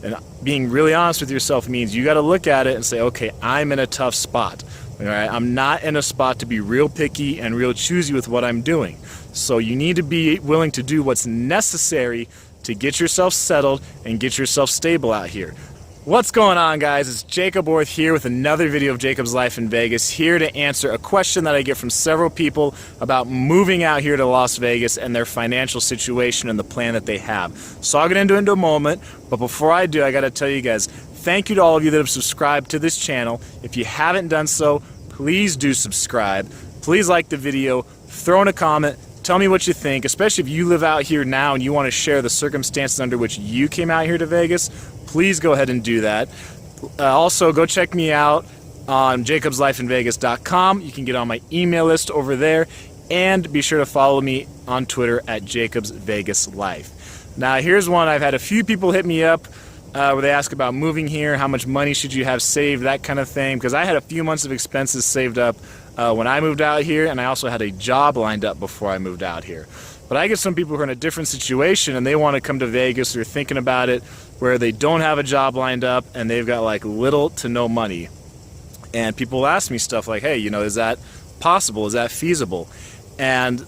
And being really honest with yourself means you got to look at it and say, okay, I'm in a tough spot. All right, I'm not in a spot to be real picky and real choosy with what I'm doing. So you need to be willing to do what's necessary to get yourself settled and get yourself stable out here. What's going on, guys? It's Jacoborth here with another video of Jacob's Life in Vegas, here to answer a question that I get from several people about moving out here to Las Vegas and their financial situation and the plan that they have. So I'll get into it in a moment, but before I do, I got to tell you guys, thank you to all of you that have subscribed to this channel. If you haven't done so, please do subscribe. Please like the video, throw in a comment, tell me what you think, especially if you live out here now and you want to share the circumstances under which you came out here to Vegas. Please go ahead and do that. Also, go check me out on JacobslifeinVegas.com. You can get on my email list over there, and be sure to follow me on Twitter at JacobsVegasLife. Now, here's one. I've had a few people hit me up where they ask about moving here, how much money should you have saved, that kind of thing, because I had a few months of expenses saved up when I moved out here, and I also had a job lined up before I moved out here. But I get some people who are in a different situation and they want to come to Vegas, or thinking about it, where they don't have a job lined up and they've got like little to no money. And people ask me stuff like, hey, you know, is that possible? Is that feasible? And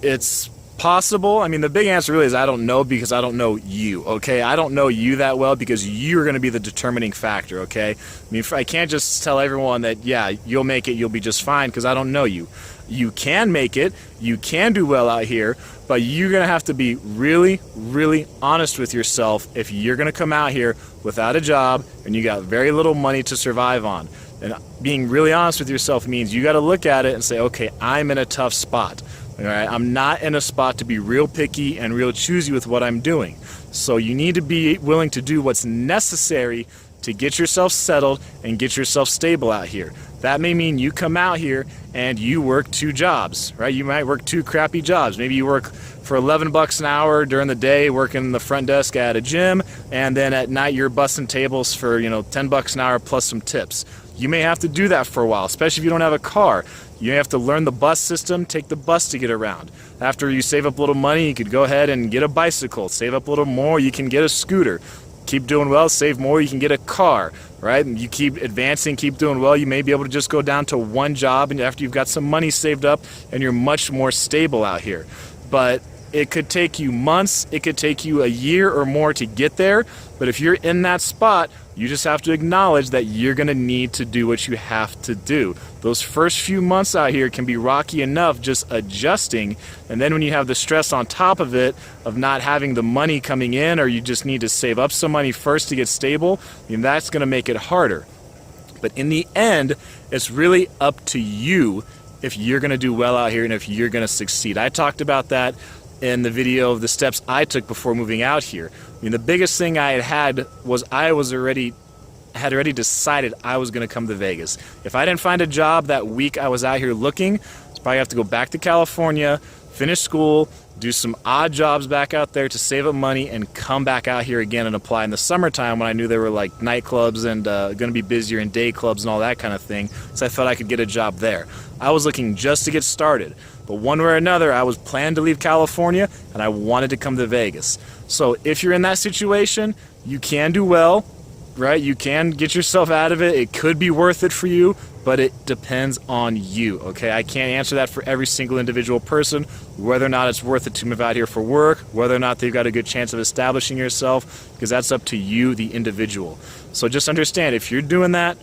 it's possible. I mean, the big answer really is I don't know, because I don't know you, okay? I don't know you that well, because you're going to be the determining factor, okay? I mean, I can't just tell everyone that, yeah, you'll make it, you'll be just fine, because I don't know you. You can make it, you can do well out here, but you're going to have to be really, really honest with yourself if you're going to come out here without a job and you got very little money to survive on. And being really honest with yourself means you got to look at it and say, okay, I'm in a tough spot. All right, I'm not in a spot to be real picky and real choosy with what I'm doing. So you need to be willing to do what's necessary to get yourself settled and get yourself stable out here. That may mean you come out here and you work 2 jobs, right? You might work 2 crappy jobs. Maybe you work for $11 an hour during the day, working the front desk at a gym, and then at night you're bussing tables for, you know, $10 an hour plus some tips. You may have to do that for a while, especially if you don't have a car. You have to learn the bus system, take the bus to get around. After you save up a little money, you could go ahead and get a bicycle. Save up a little more, you can get a scooter. Keep doing well, save more, you can get a car, right? And you keep advancing, keep doing well, you may be able to just go down to 1 job, and after you've got some money saved up, and you're much more stable out here. But it could take you months, it could take you a year or more to get there, but if you're in that spot, you just have to acknowledge that you're going to need to do what you have to do. Those first few months out here can be rocky enough just adjusting, and then when you have the stress on top of it of not having the money coming in, or you just need to save up some money first to get stable, I mean, that's going to make it harder. But in the end, it's really up to you if you're going to do well out here and if you're going to succeed. I talked about that in the video of the steps I took before moving out here. I mean, the biggest thing I had was I had already decided I was going to come to Vegas. If I didn't find a job that week I was out here looking, I'd probably have to go back to California, finish school, do some odd jobs back out there to save up money, and come back out here again and apply in the summertime when I knew there were like nightclubs and going to be busier in day clubs and all that kind of thing, so I thought I could get a job there. I was looking just to get started, but one way or another I was planning to leave California and I wanted to come to Vegas. So if you're in that situation, you can do well, right? You can get yourself out of it. It could be worth it for you, but it depends on you, okay? I can't answer that for every single individual person, whether or not it's worth it to move out here for work, whether or not they've got a good chance of establishing yourself, because that's up to you, the individual. So just understand, if you're doing that,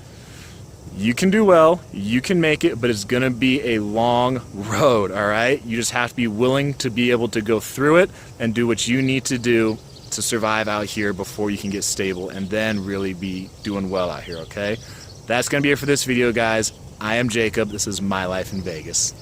you can do well, you can make it, but it's going to be a long road, all right? You just have to be willing to be able to go through it and do what you need to do to survive out here before you can get stable and then really be doing well out here, okay? That's going to be it for this video, guys. I am Jacob. This is My Life in Vegas.